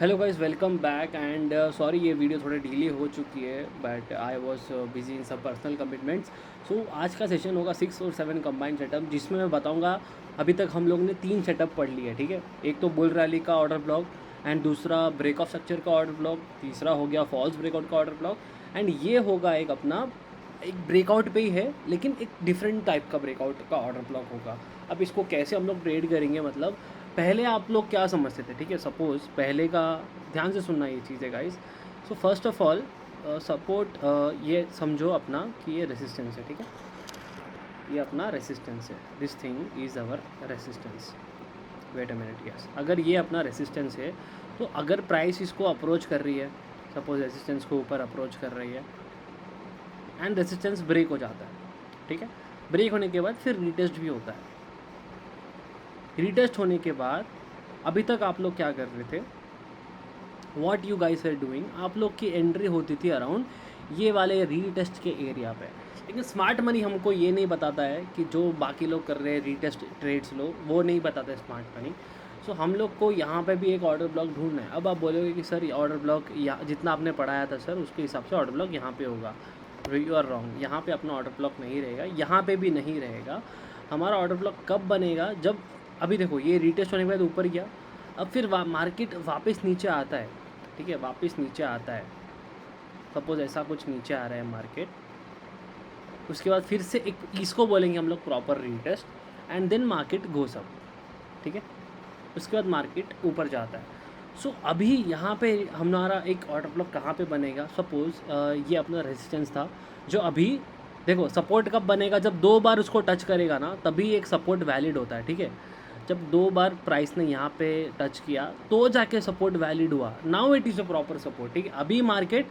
Hello guys, welcome back and sorry ये video थोड़ा delay हो चुकी है but I was busy in सब पर्सनल कमिटमेंट्स। सो आज का सेशन होगा 6 और 7 कंबाइंड सेटअप, जिसमें मैं बताऊंगा अभी तक हम लोग ने 3 सेटअप पढ़ लिए, ठीक है। एक तो बुल रैली का ऑर्डर ब्लॉक एंड दूसरा ब्रेक ऑफ स्ट्रक्चर का ऑर्डर ब्लॉक, तीसरा हो गया फॉल्स ब्रेकआउट का ऑर्डर ब्लॉक एंड ये होगा एक अपना एक ब्रेकआउट पे ही है लेकिन एक डिफरेंट टाइप का ब्रेकआउट का ऑर्डर ब्लॉक होगा। अब इसको कैसे हम लोग ट्रेड करेंगे, मतलब पहले आप लोग क्या समझते थे, ठीक है। सपोज़ पहले का ध्यान से सुनना ये चीज़ है guys. So first of all support ये समझो अपना कि ये रेसिस्टेंस है, ठीक है। ये अपना रेसिस्टेंस है, this thing is our resistance. Wait a minute, yes. अगर ये अपना रेसिस्टेंस है तो अगर प्राइस इसको अप्रोच कर रही है, सपोज रेसिस्टेंस को ऊपर अप्रोच कर रही है एंड रेसिस्टेंस ब्रेक हो जाता है, ठीक है। ब्रेक होने के बाद फिर रीटेस्ट भी होता है। रीटेस्ट होने के बाद अभी तक आप लोग क्या कर रहे थे, what you guys are doing, आप लोग की एंट्री होती थी अराउंड ये वाले रीटेस्ट के एरिया पे। लेकिन स्मार्ट मनी हमको ये नहीं बताता है कि जो बाकी लोग कर रहे हैं रीटेस्ट ट्रेड्स लोग, वो नहीं बताता है स्मार्ट मनी। सो हम लोग को यहाँ पे भी एक ऑर्डर ब्लॉक ढूंढना है। अब आप बोलोगे कि सर ये ऑर्डर ब्लॉक यहाँ जितना आपने पढ़ाया था सर उसके हिसाब से ऑर्डर ब्लॉक यहाँ पे होगा। यू आर रॉन्ग, यहाँ पे अपना ऑर्डर ब्लॉक नहीं रहेगा, यहाँ पे भी नहीं रहेगा। हमारा ऑर्डर ब्लॉक कब बनेगा, जब अभी देखो ये रीटेस्ट होने के बाद ऊपर गया, अब फिर मार्केट वापस नीचे आता है, ठीक है। वापस नीचे आता है, सपोज ऐसा कुछ नीचे आ रहा है मार्केट, उसके बाद फिर से एक इसको बोलेंगे हम लोग proper retest and then market goes up, ठीक है। उसके बाद मार्केट ऊपर जाता है। सो अभी यहाँ पे हमारा एक ऑर्डर ब्लॉक कहाँ पे बनेगा, सपोज़ ये अपना रेजिस्टेंस था जो अभी देखो सपोर्ट कब बनेगा, जब 2 बार उसको टच करेगा ना तभी एक सपोर्ट वैलिड होता है, ठीक है। जब 2 बार प्राइस ने यहाँ पे टच किया तो जाके सपोर्ट वैलिड हुआ, now it is a proper support, ठीक है। अभी मार्केट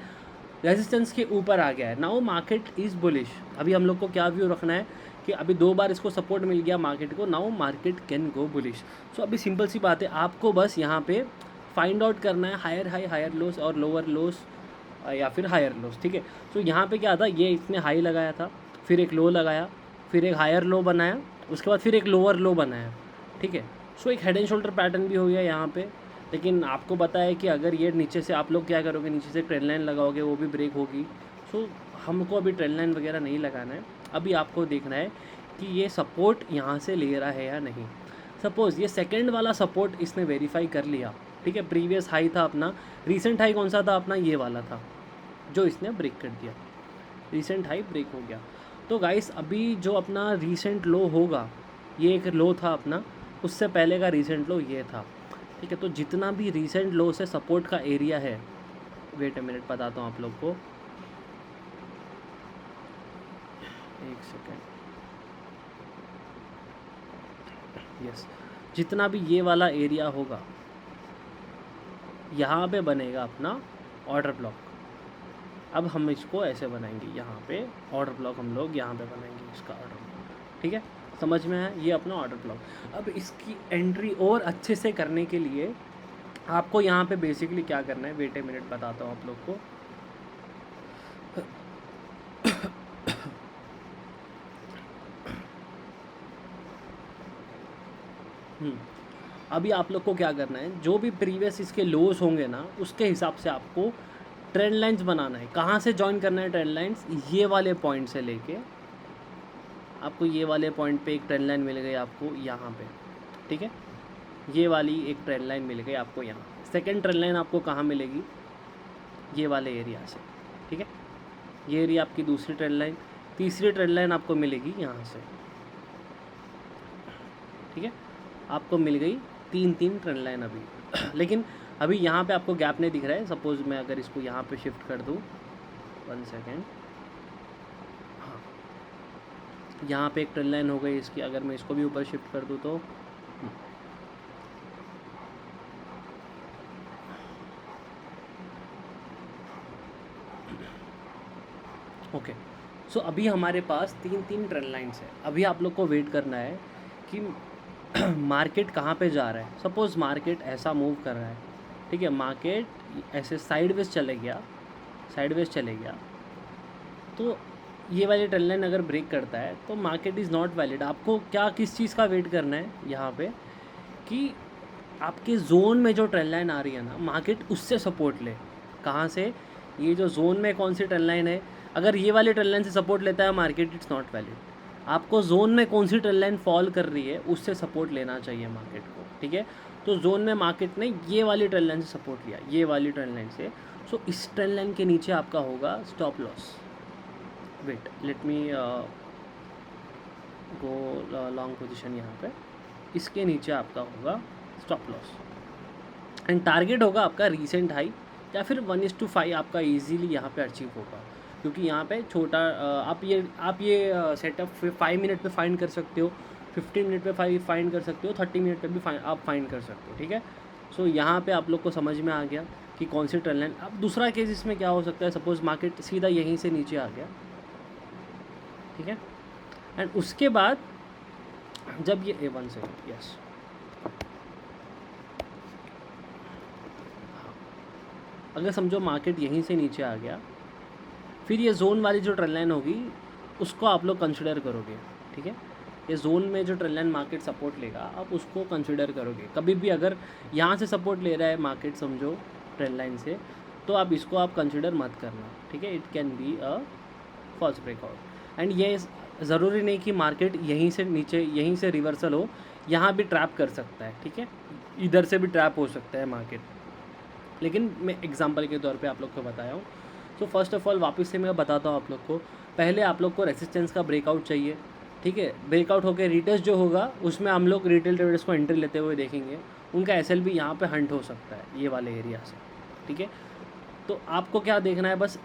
रेजिस्टेंस के ऊपर आ गया है, नाउ मार्केट इज़ बुलिश। अभी हम लोग को क्या व्यू रखना है कि अभी 2 बार इसको सपोर्ट मिल गया मार्केट को, now market can go bullish. So अभी सिंपल सी बात है, आपको बस यहाँ पे फाइंड आउट करना है हायर हाई हायर लोस और लोअर लोस या फिर हायर लोस, ठीक है। सो यहाँ पे क्या था, ये इसने हाई लगाया था, फिर एक लो लगाया, फिर एक हायर लो बनाया, उसके बाद फिर एक लोअर लो बनाया, ठीक है। सो एक हेड एंड शोल्डर पैटर्न भी हो गया यहाँ पे। लेकिन आपको पता है कि अगर ये नीचे से आप लोग क्या करोगे, नीचे से ट्रेंड लाइन लगाओगे वो भी ब्रेक होगी। सो हमको अभी ट्रेंड लाइन वगैरह नहीं लगाना है, अभी आपको देखना है कि ये सपोर्ट यहाँ से ले रहा है या नहीं। सपोज़ ये सेकंड वाला सपोर्ट इसने वेरीफाई कर लिया, ठीक है। प्रीवियस हाई था अपना, रीसेंट हाई कौन सा था अपना, ये वाला था जो इसने ब्रेक कर दिया, रीसेंट हाई ब्रेक हो गया। तो गाइस अभी जो अपना रीसेंट लो होगा, ये एक लो था अपना, उससे पहले का रीसेंट लो ये था, ठीक है। तो जितना भी रीसेंट लो से सपोर्ट का एरिया है, वेट अ मिनट बताता हूँ आप लोग को, एक सेकेंड, यस। जितना भी ये वाला एरिया होगा यहाँ पे बनेगा अपना ऑर्डर ब्लॉक। अब हम इसको ऐसे बनाएंगे, यहाँ पे ऑर्डर ब्लॉक हम लोग यहाँ पे बनाएंगे इसका ऑर्डर ब्लॉक, ठीक है। समझ में है, ये अपना ऑर्डर ब्लॉक। अब इसकी एंट्री और अच्छे से करने के लिए आपको यहाँ पे बेसिकली क्या करना है, वेट ए मिनट बताता हूँ आप लोग को। अभी आप लोग को क्या करना है, जो भी प्रीवियस इसके लोस होंगे ना उसके हिसाब से आपको ट्रेंड लाइंस बनाना है। कहाँ से ज्वाइन करना है ट्रेंड लाइंस, ये वाले पॉइंट से लेके आपको ये वाले पॉइंट पे एक ट्रेंड लाइन मिल गई आपको यहाँ पे, ठीक है। ये वाली एक ट्रेंड लाइन मिल गई आपको यहाँ। सेकंड ट्रेंड लाइन आपको कहाँ मिलेगी, ये वाले एरिया से, ठीक है। ये एरिया आपकी दूसरी ट्रेंड लाइन। तीसरी ट्रेंड लाइन आपको मिलेगी यहाँ से, ठीक है। आपको मिल गई 3 ट्रेंड लाइन अभी। लेकिन अभी यहाँ पे आपको गैप नहीं दिख रहा है। सपोज़ मैं अगर इसको यहाँ पे शिफ्ट कर दूँ, 1 सेकेंड, हाँ, यहाँ पे एक ट्रेंड लाइन हो गई इसकी। अगर मैं इसको भी ऊपर शिफ्ट कर दूँ तो ओके। सो अभी हमारे पास 3 ट्रेंड लाइन्स है। अभी आप लोग को वेट करना है कि मार्केट कहाँ पे जा रहा है। सपोज़ मार्केट ऐसा मूव कर रहा है, ठीक है। मार्केट ऐसे साइडवेज चले गया, साइडवेज चले गया तो ये वाली ट्रेंड लाइन अगर ब्रेक करता है तो मार्केट इज़ नॉट वैलिड। आपको क्या किस चीज़ का वेट करना है यहाँ पे कि आपके जोन में जो ट्रेंड लाइन आ रही है ना, मार्केट उससे सपोर्ट ले। कहाँ से? ये जो जोन में कौन सी ट्रेंड लाइन है, अगर ये वाली ट्रेंड लाइन से सपोर्ट लेता है मार्केट, इट्स नॉट वैलिड। आपको जोन में कौन सी ट्रेंड लाइन फॉल कर रही है उससे सपोर्ट लेना चाहिए मार्केट को, ठीक है। तो जोन में मार्केट ने ये वाली ट्रेंड लाइन से सपोर्ट लिया, ये वाली ट्रेंड लाइन से, सो इस ट्रेंड लाइन के नीचे आपका होगा stop loss. Wait, let me go long position. यहाँ पे इसके नीचे आपका होगा स्टॉप लॉस एंड टारगेट होगा आपका रीसेंट हाई या फिर 1:5 आपका इजीली यहाँ पे अचीव होगा, क्योंकि यहाँ पे छोटा आप ये सेटअप 5 मिनट पे फाइंड कर सकते हो, 15 मिनट पे फाइंड कर सकते हो, 30 मिनट पे भी आप फाइंड कर सकते हो, ठीक है। सो यहाँ पे आप लोग को समझ में आ गया कि कौन सी ट्रेंड लाइन। अब दूसरा केस इसमें क्या हो सकता है, सपोज मार्केट सीधा यहीं से नीचे आ गया, ठीक है, एंड उसके बाद जब ये A1 से, यस, अगर समझो मार्केट यहीं से नीचे आ गया, फिर ये जोन वाली जो ट्रेंड लाइन होगी उसको आप लोग कंसिडर करोगे, ठीक है। ये जोन में जो ट्रेंड लाइन मार्केट सपोर्ट लेगा आप उसको कंसिडर करोगे। कभी भी अगर यहाँ से सपोर्ट ले रहा है मार्केट, समझो ट्रेंड लाइन से, तो आप इसको आप कंसिडर मत करना, ठीक है। It can be a false breakout and ये ज़रूरी नहीं कि मार्केट यहीं से नीचे, यहीं से रिवर्सल हो, यहाँ भी ट्रैप कर सकता है, ठीक है, इधर से भी ट्रैप हो सकता है मार्केट, लेकिन मैं एग्जांपल के तौर पे आप लोग को बताया हूँ। तो फर्स्ट ऑफ ऑल वापस से मैं बताता हूँ आप लोग को, पहले आप लोग को रेसिस्टेंस का ब्रेकआउट चाहिए, ठीक है। ब्रेकआउट होकर रिटेस्ट जो होगा उसमें हम लोग रिटेल ट्रेडर्स को एंट्री लेते हुए देखेंगे, उनका SLB यहाँ पे हंट हो सकता है ये वाले एरिया से, ठीक है। तो आपको क्या देखना है, बस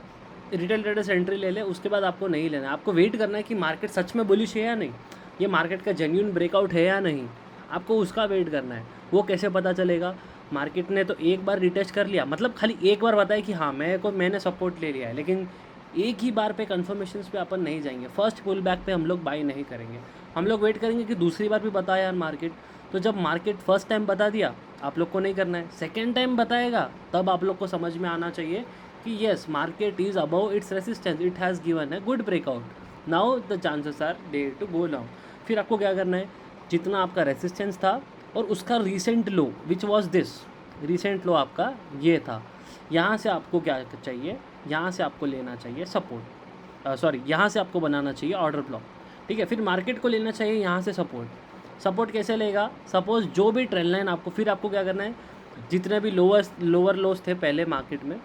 रिटेल ट्रेडर्स एंट्री ले ले, उसके बाद आपको नहीं लेना है, आपको वेट करना है कि मार्केट सच में बुलिश है या नहीं, ये मार्केट का जेन्युइन ब्रेकआउट है या नहीं, आपको उसका वेट करना है। वो कैसे पता चलेगा? मार्केट ने तो एक बार रिटेस्ट कर लिया, मतलब खाली एक बार बताया कि हाँ मैंने सपोर्ट ले लिया है, लेकिन एक ही बार पे कन्फर्मेशंस पे अपन नहीं जाएंगे। फर्स्ट पुल बैक पे हम लोग बाई नहीं करेंगे, हम लोग वेट करेंगे कि दूसरी बार भी बताया यार मार्केट। तो जब मार्केट फर्स्ट टाइम बता दिया आप लोग को नहीं करना है, सेकेंड टाइम बताएगा तब आप लोग को समझ में आना चाहिए कि yes market is above its resistance, it has given है good breakout, now the chances are there to go down. फिर आपको क्या करना है, जितना आपका रेसिस्टेंस था और उसका recent low which was this, recent low आपका ये था, यहाँ से आपको क्या चाहिए, यहाँ से आपको लेना चाहिए सपोर्ट, सॉरी यहाँ से आपको बनाना चाहिए ऑर्डर ब्लॉक, ठीक है। फिर मार्केट को लेना चाहिए यहाँ से सपोर्ट कैसे लेगा, सपोज जो भी ट्रेंड लाइन आपको, फिर आपको क्या करना है, जितने भी लोअर लोस थे पहले मार्केट में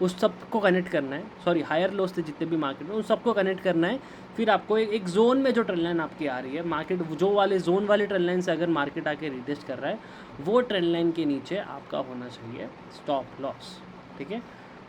उस सबको कनेक्ट करना है, सॉरी हायर लोस थे जितने भी मार्केट में उन सबको कनेक्ट करना है। फिर आपको एक जोन में जो ट्रेंड लाइन आपकी आ रही है, मार्केट जो वाले जोन वाले ट्रेंड लाइन से अगर मार्केट आके रिटेस्ट कर रहा है, वो ट्रेंड लाइन के नीचे आपका होना चाहिए स्टॉप लॉस, ठीक है।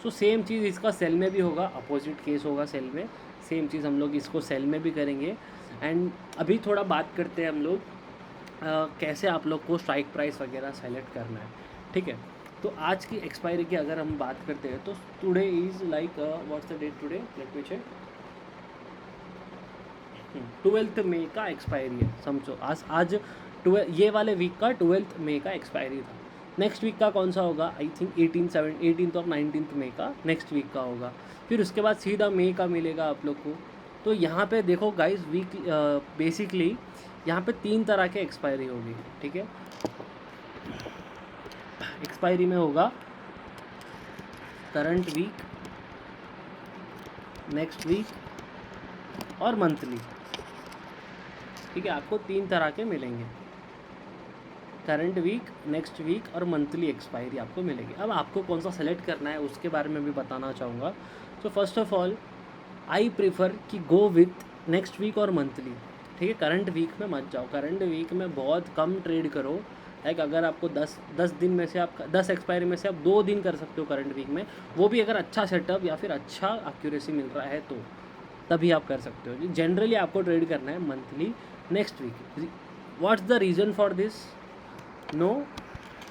सो सेम चीज़ इसका सेल में भी होगा, अपोजिट केस होगा सेल में, सेम चीज़ हम लोग इसको सेल में भी करेंगे। एंड अभी थोड़ा बात करते हैं हम लोग कैसे आप लोग को स्ट्राइक प्राइस वगैरह सेलेक्ट करना है, ठीक है। तो आज की एक्सपायरी की अगर हम बात करते हैं तो today is like what's the date today, let me check, 12 मई का एक्सपायरी है, समझो आज ये वाले वीक का 12 मई का एक्सपायरी था। नेक्स्ट वीक का कौन सा होगा, आई थिंक 18 और 19 मई का नेक्स्ट वीक का होगा। फिर उसके बाद सीधा मई का मिलेगा आप लोग को। तो यहाँ पे देखो गाइस, वीक बेसिकली यहाँ पे 3 तरह के एक्सपायरी होगी, ठीक है। एक्सपायरी में होगा करंट वीक, नेक्स्ट वीक और मंथली, ठीक है। आपको 3 तरह के मिलेंगे, करंट वीक, नेक्स्ट वीक और मंथली एक्सपायरी आपको मिलेगी। अब आपको कौन सा सेलेक्ट करना है उसके बारे में भी बताना चाहूँगा। So first of all I prefer कि गो विथ नेक्स्ट वीक और मंथली, ठीक है। करंट वीक में मत जाओ, करंट वीक में बहुत कम ट्रेड करो। लाइक अगर आपको 10 दिन में से आप 10 एक्सपायरी में से आप 2 दिन कर सकते हो करंट वीक में, वो भी अगर अच्छा सेटअप या फिर अच्छा एक्यूरेसी मिल रहा है तो तभी आप कर सकते हो। जनरली आपको ट्रेड करना है monthly, next week. What's the reason for this, no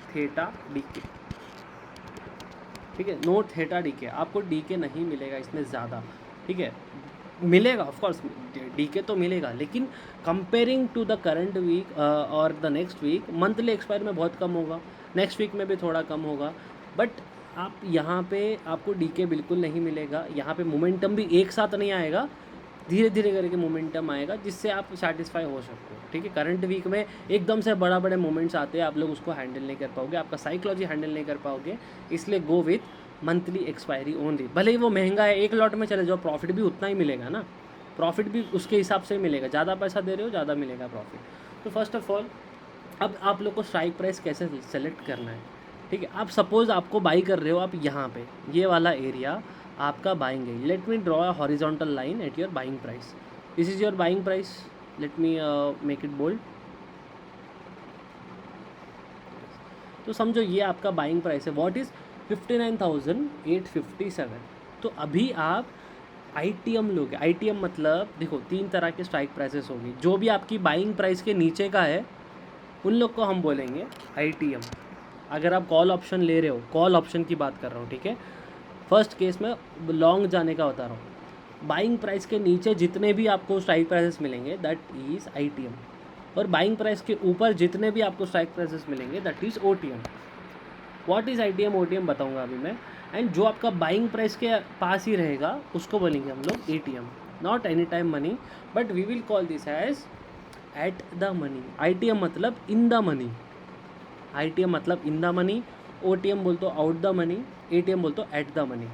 theta decay, ठीक है, नो थीटा डीके, आपको डीके नहीं मिलेगा इसमें ज़्यादा, ठीक है। मिलेगा ऑफकोर्स डीके तो मिलेगा, लेकिन comparing to the current week और the next week, monthly expire में बहुत कम होगा, नेक्स्ट वीक में भी थोड़ा कम होगा। बट आप यहाँ पे आपको डीके बिल्कुल नहीं मिलेगा, यहाँ पे मोमेंटम भी एक साथ नहीं आएगा, धीरे धीरे करके मोमेंटम आएगा जिससे आप सेटिस्फाई हो सकते हो। ठीक है, करंट वीक में एकदम से बड़ा बड़े मोमेंट्स आते हैं, आप लोग उसको हैंडल नहीं कर पाओगे, आपका साइकोलॉजी हैंडल नहीं कर पाओगे। इसलिए go with monthly expiry only. भले ही वो महंगा है, एक लॉट में चले जाओ, प्रॉफिट भी उतना ही मिलेगा ना, प्रॉफिट भी उसके हिसाब से मिलेगा, ज़्यादा पैसा दे रहे हो ज़्यादा मिलेगा प्रॉफिट। तो फर्स्ट ऑफ ऑल अब आप लोग को स्ट्राइक प्राइस कैसे सेलेक्ट करना है। ठीक है, आप सपोज़ आपको बाई कर रहे हो, आप यहाँ पे ये वाला एरिया आपका बाइंग है। Let me draw a horizontal line at your buying price. This is your buying price, let me make it bold. तो समझो ये आपका बाइंग प्राइस है, व्हाट इज़ 59,857। तो अभी आप ITM लोगे। ITM मतलब देखो 3 तरह के स्ट्राइक प्राइसेस होगी। जो भी आपकी बाइंग प्राइस के नीचे का है उन लोग को हम बोलेंगे ITM। अगर आप कॉल ऑप्शन ले रहे हो, कॉल ऑप्शन की बात कर रहा हूँ, ठीक है, फर्स्ट केस में लॉन्ग जाने का बता रहा हूँ। बाइंग प्राइस के नीचे जितने भी आपको स्ट्राइक प्राइसेस मिलेंगे दैट इज़ ITM, और बाइंग प्राइस के ऊपर जितने भी आपको स्ट्राइक प्राइसेस मिलेंगे that is OTM। What is ITM OTM बताऊँगा अभी मैं। एंड जो आपका बाइंग प्राइस के पास ही रहेगा उसको बोलेंगे हम लोग ATM, not any time money, but we will call this as at the money. ITM मतलब इन द मनी, ITM मतलब इन द मनी, OTM बोल तो आउट द मनी, ATM बोल तो एट द मनी।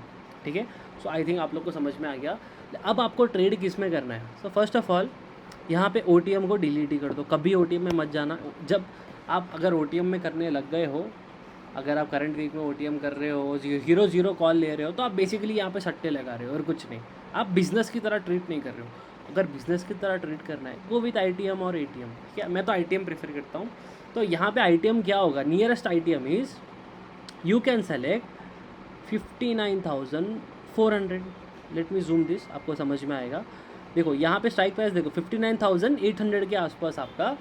ठीक है, सो आई थिंक आप लोग को समझ में आ गया। अब आपको ट्रेड किस में करना है। सो फर्स्ट ऑफ ऑल यहाँ पे OTM को डिलीट ही कर दो, कभी OTM में मत जाना। जब आप अगर OTM में करने लग गए हो, अगर आप करंट वीक में OTM कर रहे हो, ज़ीरो कॉल ले रहे हो, तो आप बेसिकली यहाँ पे सट्टे लगा रहे हो और कुछ नहीं। आप बिज़नेस की तरह ट्रीट नहीं कर रहे हो। अगर बिज़नेस की तरह ट्रीट करना है वो विथ ITM और ATM। ठीक है, मैं तो ITM प्रेफर करता हूँ। तो यहाँ पे ITM क्या होगा, nearest ITM is you can select 59,400। Let me zoom this, आपको समझ में आएगा। देखो यहाँ पे स्ट्राइक प्राइस देखो 59,800 के आसपास आपका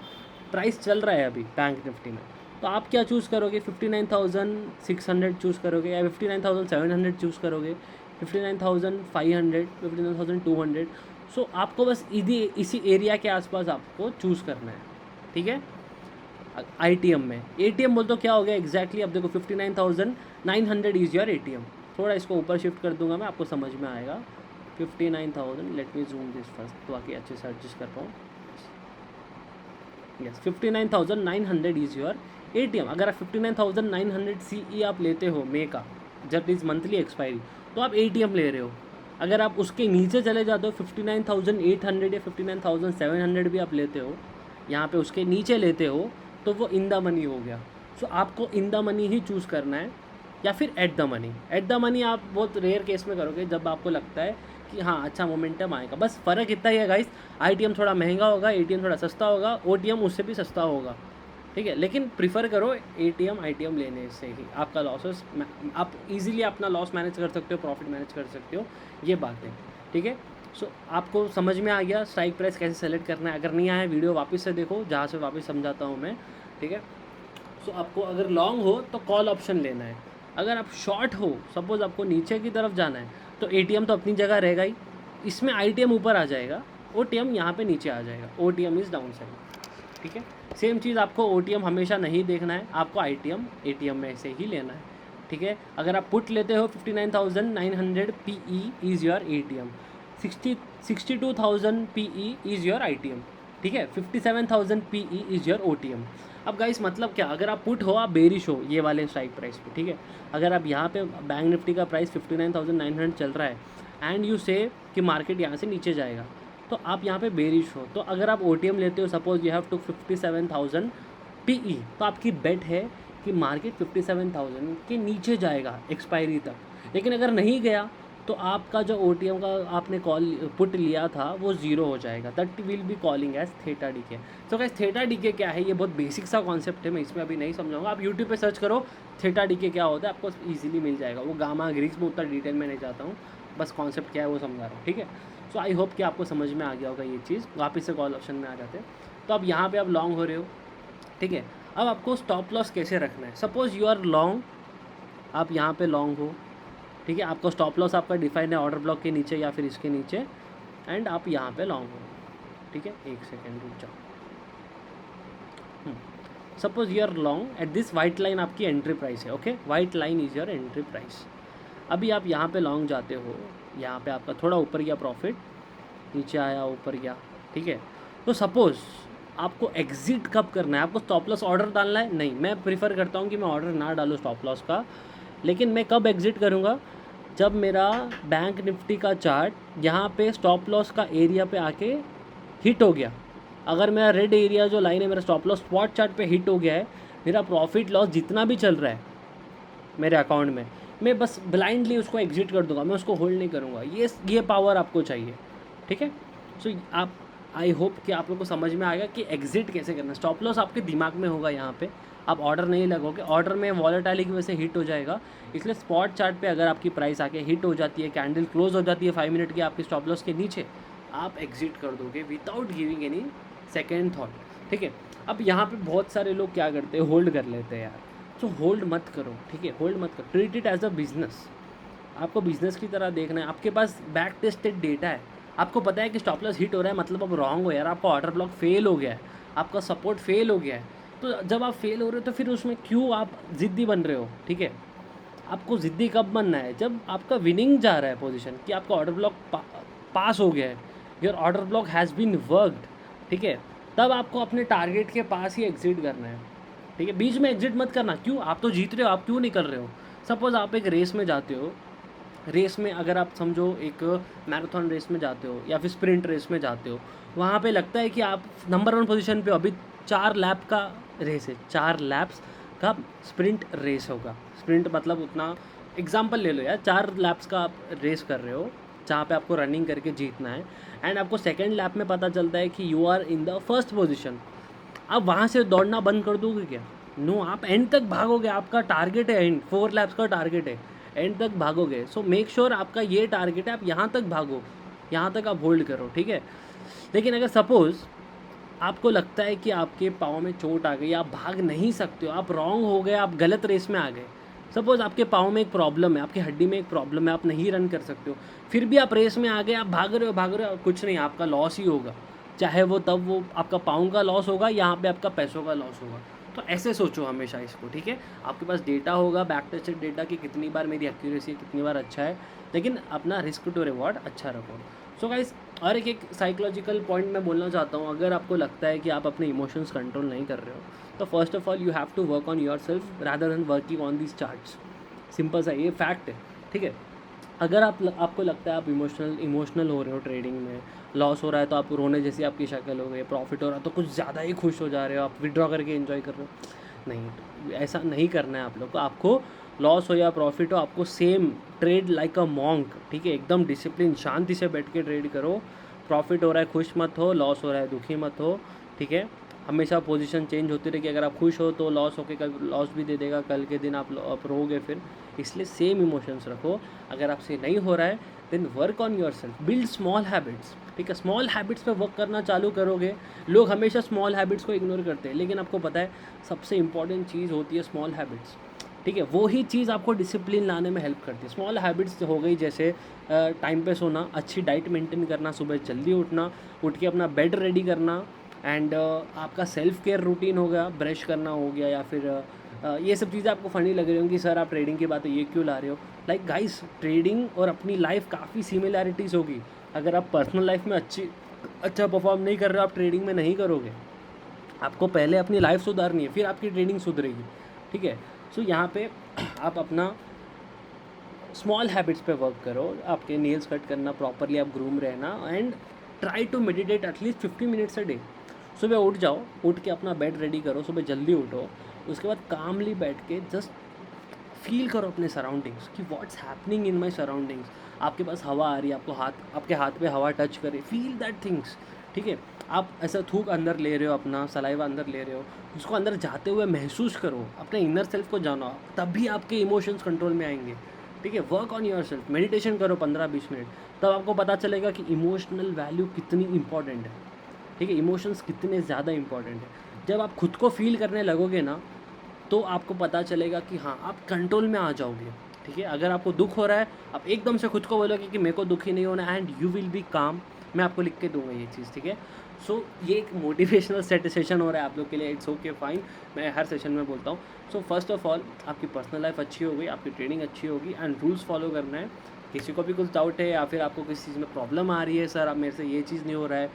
प्राइस चल रहा है अभी बैंक निफ्टी में। तो आप क्या चूज़ करोगे, 59,600 चूज़ करोगे या 59,700 चूज़ करोगे, 59,500, 59,200। सो आपको बस इसी एरिया के आसपास आपको चूज़ करना है। ठीक है, ITM में। ATM बोल तो क्या हो गया एग्जैक्टली, अब देखो 59,900 इज़ योर ATM। थोड़ा इसको ऊपर शिफ्ट कर दूंगा मैं, आपको समझ में आएगा। 59,000, let me zoom this first ताकि अच्छे से एडजस्ट कर पाऊँ। Yes, 59,900 is your ATM। अगर आप 59,900 CE आप लेते हो मे का, जब इज़ मंथली एक्सपायरी, तो आप ATM ले रहे हो। अगर आप उसके नीचे चले जाते हो 59,800 या 59,700 भी आप लेते हो, यहाँ पे उसके नीचे लेते हो, तो वो इन द मनी हो गया। सो आपको in the money he choose करना है या फिर eight the money. Eight the money आप बहुत रेयर केस में करोगे जब आपको लगता है कि हाँ अच्छा मोमेंटम आएगा। बस फ़र्क इतना ही है गाइस, ITM थोड़ा महंगा होगा, ATM थोड़ा सस्ता होगा, OTM उससे भी सस्ता होगा। ठीक है, लेकिन प्रीफर करो ITM लेने से ही आपका लॉसेस, आप इजीली अपना लॉस मैनेज कर सकते हो, प्रॉफिट मैनेज कर सकते हो, ये बात है। ठीक है, सो आपको समझ में आ गया स्ट्राइक प्राइस कैसे सेलेक्ट करना है। अगर नहीं आया वीडियो वापस से देखो जहाँ से वापस समझाता हूँ मैं। ठीक है, सो आपको अगर लॉन्ग हो तो कॉल ऑप्शन लेना है। अगर आप शॉर्ट हो, सपोज़ आपको नीचे की तरफ जाना है, तो ATM तो अपनी जगह रहेगा ही, इसमें ITM ऊपर आ जाएगा, OTM यहाँ पे नीचे आ जाएगा। OTM is down side. ठीक है, सेम चीज़ आपको OTM हमेशा नहीं देखना है, आपको ITM ATM में से ही लेना है। ठीक है, अगर आप पुट लेते हो 59,900 PE is your ATM, 62,000 PE is your ITM। ठीक है, 57,000 PE इज़ योर OTM। अब गाइस मतलब क्या, अगर आप पुट हो, आप बेरिश हो ये वाले स्ट्राइक प्राइस पे। ठीक है, अगर आप यहाँ पे बैंक निफ्टी का प्राइस 59,900 चल रहा है एंड यू से कि मार्केट यहाँ से नीचे जाएगा, तो आप यहाँ पे बेरिश हो। तो अगर आप OTM लेते हो, suppose you have to 57,000 PE, तो आपकी बेट है कि मार्केट 57,000 के नीचे जाएगा एक्सपायरी तक। लेकिन अगर नहीं गया तो आपका जो OTM का आपने कॉल पुट लिया था वो ज़ीरो हो जाएगा। That will be calling as theta decay. तो गाइस थीटा डीके क्या है, ये बहुत बेसिक सा कॉन्सेप्ट है, मैं इसमें अभी नहीं समझाऊंगा। आप यूट्यूब पे सर्च करो थीटा डीके क्या होता है, आपको ईजिली मिल जाएगा। वो गामा ग्रीक्स में उतना डिटेल में नहीं जाता हूँ, बस कॉन्सेप्ट क्या है वो समझा रहा हूँ। ठीक है, सो आई होप कि आपको समझ में आ गया होगा ये चीज़। वापस से कॉल ऑप्शन में आ जाते हैं। तो अब यहाँ पर आप लॉन्ग हो रहे हो। ठीक है, अब आपको स्टॉप लॉस कैसे रखना है। सपोज़ यू आर लॉन्ग, आप यहाँ पे लॉन्ग हो। ठीक है, आपका स्टॉप लॉस आपका डिफाइन है ऑर्डर ब्लॉक के नीचे या फिर इसके नीचे, एंड आप यहाँ पे लॉन्ग हो। ठीक है, एक सेकेंड रुक जाओ। Suppose you are long at this white line, आपकी एंट्री प्राइस है। Okay, white line is your entry price. अभी आप यहाँ पे लॉन्ग जाते हो, यहाँ पे आपका थोड़ा ऊपर गया प्रॉफिट, नीचे आया, ऊपर गया, ठीक है। तो सपोज़ आपको एग्ज़िट कब करना है, आपको स्टॉप लॉस ऑर्डर डालना है? नहीं, मैं प्रेफर करता हूँ कि मैं ऑर्डर ना डालूँ स्टॉप लॉस का। लेकिन मैं कब एग्ज़िट करूँगा, जब मेरा बैंक निफ्टी का चार्ट यहाँ पे स्टॉप लॉस का एरिया पे आके हिट हो गया। अगर मेरा रेड एरिया जो लाइन है, मेरा स्टॉप लॉस स्पॉट चार्ट पे हिट हो गया है, मेरा प्रॉफिट लॉस जितना भी चल रहा है मेरे अकाउंट में, मैं बस ब्लाइंडली उसको एग्ज़िट कर दूंगा, मैं उसको होल्ड नहीं करूँगा। ये पावर आपको चाहिए, ठीक है। सो आप, आई होप कि आप लोग को समझ में आएगा कि एग्ज़िट कैसे करना है। स्टॉप लॉस आपके दिमाग में होगा, यहाँ पे आप ऑर्डर नहीं लगोगे, ऑर्डर में वॉलेटिलिटी की वजह से हिट हो जाएगा। इसलिए स्पॉट चार्ट पे अगर आपकी प्राइस आके हिट हो जाती है, कैंडल क्लोज हो जाती है 5 मिनट की आपकी स्टॉप लॉस के नीचे, आप एग्ज़िट कर दोगे without giving any second thought, ठीक है। अब यहाँ पे बहुत सारे लोग क्या करते हैं, होल्ड कर लेते हैं यार। तो होल्ड मत करो, ठीक है, होल्ड मत करो, treat it as a business. आपको बिजनेस की तरह देखना है। आपके पास बैक टेस्टेड डेटा है, आपको पता है कि स्टॉप लॉस हिट हो रहा है, मतलब अब रॉन्ग हो यार, आपका ऑर्डर ब्लॉक फेल हो गया है, आपका सपोर्ट फेल हो गया है। तो जब आप फेल हो रहे हो तो फिर उसमें क्यों आप ज़िद्दी बन रहे हो, ठीक है। आपको ज़िद्दी कब बनना है, जब आपका विनिंग जा रहा है पोजीशन, कि आपका ऑर्डर ब्लॉक पास हो गया है, your order block has been worked, ठीक है, तब आपको अपने टारगेट के पास ही एग्जिट करना है, ठीक है। बीच में एग्जिट मत करना। क्यों, आप तो जीत रहे हो, आप क्यों निकल रहे हो। सपोज़ आप एक रेस में जाते हो, रेस में अगर आप समझो एक मैराथन रेस में जाते हो या फिर स्प्रिंट रेस में जाते हो, वहाँ पे लगता है कि आप नंबर 1 पोजीशन पे हो, अभी 4 लैप का रेस है, 4 लैप्स का स्प्रिंट रेस होगा। स्प्रिंट मतलब उतना, एग्जांपल ले लो यार, 4 लैप्स का आप रेस कर रहे हो, जहाँ पे आपको रनिंग करके जीतना है, एंड आपको सेकेंड लैप में पता चलता है कि you are in the first position. आप वहाँ से दौड़ना बंद कर दोगे क्या? नो, आप एंड तक भागोगे, आपका टारगेट है एंड, 4 लैप्स का टारगेट है, एंड तक भागोगे। सो मेक श्योर आपका ये टारगेट है, आप यहाँ तक भागो, यहाँ तक आप होल्ड करो, ठीक है। लेकिन अगर सपोज़ आपको लगता है कि आपके पाँव में चोट आ गई, आप भाग नहीं सकते हो, आप रॉन्ग हो गए, आप गलत रेस में आ गए, सपोज़ आपके पाँव में एक प्रॉब्लम है, आपकी हड्डी में एक प्रॉब्लम है, आप नहीं रन कर सकते हो, फिर भी आप रेस में आ गए, आप भाग रहे हो, कुछ नहीं, आपका लॉस ही होगा। चाहे वो तब वो आपका पाँव का लॉस होगा, यहाँ पे आपका पैसों का लॉस होगा। तो ऐसे सोचो हमेशा इसको, ठीक है। आपके पास डेटा होगा, बैक टेस्टेड डेटा, कि कितनी बार मेरी एक्यूरेसी, कितनी बार अच्छा है, लेकिन अपना रिस्क टू रिवॉर्ड अच्छा रखो। सो गाइस, और एक साइकोलॉजिकल पॉइंट मैं बोलना चाहता हूँ। अगर आपको लगता है कि आप अपने इमोशंस कंट्रोल नहीं कर रहे हो, तो first of all you have to work on yourself rather than working on these charts. Simple सा ये फैक्ट है, ठीक है। अगर आपको लगता है आप इमोशनल हो रहे हो, ट्रेडिंग में लॉस हो रहा है तो आप रोने जैसी आपकी शक्ल हो गई, प्रॉफिट हो रहा है तो कुछ ज़्यादा ही खुश हो जा रहे हो, आप विड्रॉ करके एंजॉय कर रहे हो, नहीं, ऐसा नहीं करना है आप लोग को। आपको लॉस हो या प्रॉफिट हो, आपको same trade like a monk, ठीक है, एकदम डिसिप्लिन, शांति से बैठ के ट्रेड करो। प्रॉफिट हो रहा है खुश मत हो, लॉस हो रहा है दुखी मत हो, ठीक है। हमेशा पोजीशन चेंज होती रहेगी, अगर आप खुश हो तो लॉस होके कल लॉस भी दे देगा, कल के दिन आप रोगे फिर। इसलिए सेम इमोशंस रखो। अगर आपसे नहीं हो रहा है then work on yourself, build small habits, ठीक है। स्मॉल हैबिट्स पे वर्क करना चालू करोगे। लोग हमेशा स्मॉल हैबिट्स को इग्नोर करते हैं, लेकिन आपको पता है सबसे इंपॉर्टेंट चीज़ होती है स्मॉल हैबिट्स, ठीक है। वो ही चीज़ आपको डिसिप्लिन लाने में हेल्प करती है। स्मॉल हैबिट्स हो गई जैसे टाइम पे सोना, अच्छी डाइट मेंटेन करना, सुबह जल्दी उठना, उठ के अपना बेड रेडी करना, एंड आपका सेल्फ केयर रूटीन हो गया, ब्रश करना हो गया, या फिर ये सब चीज़ें आपको फ़नी लग रही होंगी, सर आप ट्रेडिंग की बातें ये क्यों ला रहे हो। लाइक गाइस, ट्रेडिंग और अपनी लाइफ काफ़ी सिमिलैरिटीज़ होगी। अगर आप पर्सनल लाइफ में अच्छा परफॉर्म नहीं कर रहे हो, आप ट्रेडिंग में नहीं करोगे। आपको पहले अपनी लाइफ सुधारनी है, फिर आपकी ट्रेडिंग सुधरेगी, ठीक है। सो यहाँ पे आप अपना स्मॉल हैबिट्स पे वर्क करो। आपके नेल्स कट करना, प्रॉपरली आप ग्रूम रहना, and try to meditate at least 50 minutes a day. सुबह उठ जाओ, उठ के अपना बेड रेडी करो, सुबह जल्दी उठो, उसके बाद कामली बैठ के जस्ट फील करो अपने सराउंडिंग्स कि what's happening in my surroundings. आपके पास हवा आ रही है, आपके हाथ पे हवा टच करे, फील दैट थिंग्स, ठीक है। आप ऐसा थूक अंदर ले रहे हो, अपना सलाइवा अंदर ले रहे हो, उसको अंदर जाते हुए महसूस करो, अपने इनर सेल्फ को जानो, तभी आपके इमोशंस कंट्रोल में आएंगे, ठीक है। Work on your self, meditation करो 15-20 मिनट, तब आपको पता चलेगा कि इमोशनल वैल्यू कितनी इंपॉर्टेंट है, ठीक है। इमोशंस कितने ज़्यादा इंपॉर्टेंट है। जब आप खुद को फील करने लगोगे ना, तो आपको पता चलेगा कि हाँ, आप कंट्रोल में आ जाओगे, ठीक है। अगर आपको दुख हो रहा है, आप एकदम से खुद को बोलोगे कि मेरे को दुखी नहीं होना, एंड यू विल बी काम। मैं आपको लिख के दूंगा ये चीज़, ठीक है। सो ये एक मोटिवेशनल सेशन हो रहा है आप लोग के लिए, इट्स ओके फाइन, मैं हर सेशन में बोलता हूँ। सो फर्स्ट ऑफ ऑल, आपकी पर्सनल लाइफ अच्छी हो गई, आपकी ट्रेनिंग अच्छी होगी, एंड रूल्स फॉलो करना है। किसी को भी कुछ डाउट है या फिर आपको किसी चीज़ में प्रॉब्लम आ रही है, सर अब मेरे से ये चीज़ नहीं हो रहा है,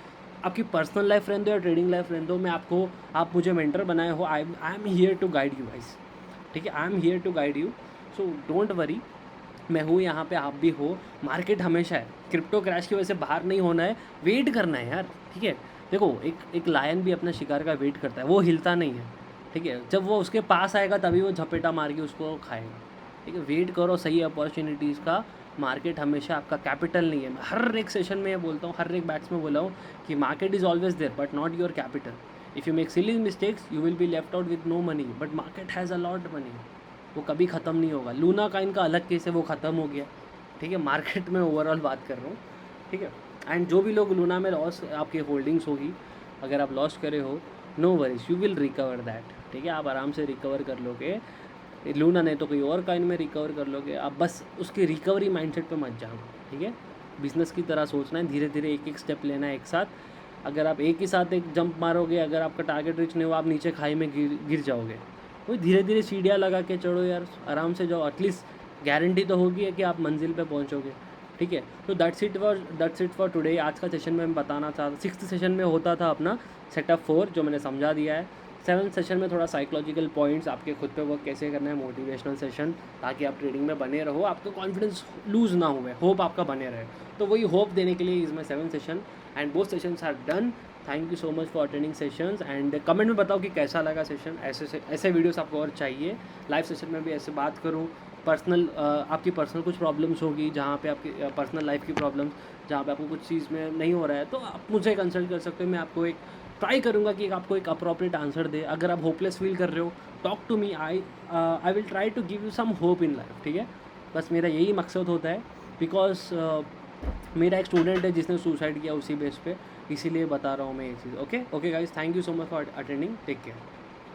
आपकी पर्सनल लाइफ रहने दो या ट्रेडिंग लाइफ रहने दो, मैं आपको, आप मुझे मेंटर बनाए हो, I am here to guide you guys, ठीक है, I am here to guide you, so don't worry, मैं हूँ यहाँ पे, आप भी हो। मार्केट हमेशा है, क्रिप्टो क्रैश की वजह से बाहर नहीं होना है, वेट करना है यार, ठीक है। देखो एक लायन भी अपना शिकार का वेट करता है, वो हिलता नहीं है, ठीक है, जब वो उसके पास आएगा तभी वो झपेटा मार के उसको खाएगा, ठीक है। वेट करो सही अपॉर्चुनिटीज़ का, मार्केट हमेशा आपका कैपिटल नहीं है। मैं हर एक सेशन में ये बोलता हूँ, हर एक बैट्स में बोला हूँ कि market is always there but not your capital. If you make silly mistakes you will be left out with no money, but market has a lot money, वो कभी ख़त्म नहीं होगा। लूना का इनका अलग केस है, वो ख़त्म हो गया, ठीक है। मार्केट में ओवरऑल बात कर रहा हूँ, ठीक है। एंड जो भी लोग लूना में लॉस आपकी होल्डिंग्स होगी, अगर आप लॉस करे हो, no worries, you will recover that, ठीक है। आप आराम से रिकवर कर लोगे, लूना नहीं तो कोई और काइन में रिकवर कर लोगे। आप बस उसकी रिकवरी माइंडसेट पे मत जाओ, ठीक है। बिजनेस की तरह सोचना है, धीरे धीरे एक एक स्टेप लेना है एक साथ। अगर आप एक ही साथ एक जंप मारोगे, अगर आपका टारगेट रीच नहीं हुआ, आप नीचे खाई में गिर जाओगे। वही धीरे धीरे सीढ़ियाँ लगा के चढ़ो यार, आराम से जाओ, एटलीस्ट गारंटी तो होगी है कि आप मंजिल पे पहुंचोगे, ठीक है। तो दैट्स इट फॉर टुडे। आज का सेशन में मैं बताना चाहता, 6th सेशन में होता था अपना सेटअप 4 जो मैंने समझा दिया है। 7th सेशन में थोड़ा साइकोलॉजिकल पॉइंट्स, आपके खुद पे वर्क कैसे करना है, मोटिवेशनल सेशन, ताकि आप ट्रेडिंग में बने रहो, आपका कॉन्फिडेंस लूज़ ना हुए, होप आपका बने रहे। तो वही होप देने के लिए is my 7th session and both sessions are done. Thank you so much for attending sessions and comment में बताओ कि कैसा लगा सेशन। ऐसे वीडियोस आपको और चाहिए, लाइव सेशन में भी ऐसे बात करूँ। पर्सनल आपकी पर्सनल कुछ प्रॉब्लम्स होगी, जहाँ पे आपकी पर्सनल लाइफ की प्रॉब्लम्स, जहाँ पे आपको कुछ चीज़ में नहीं हो रहा है, तो आप मुझे कंसल्ट कर सकते हो। मैं आपको एक ट्राई करूँगा कि आपको एक अप्रोप्रिएट आंसर दे। अगर आप होपलेस फील कर रहे हो, talk to me, I will try to give you some hope in life, ठीक है। बस मेरा यही मकसद होता है, बिकॉज मेरा एक स्टूडेंट है जिसने सुसाइड किया उसी बेस पे, इसीलिए बता रहा हूँ मैं ये चीज़। Okay guys, thank you so much for attending, take care.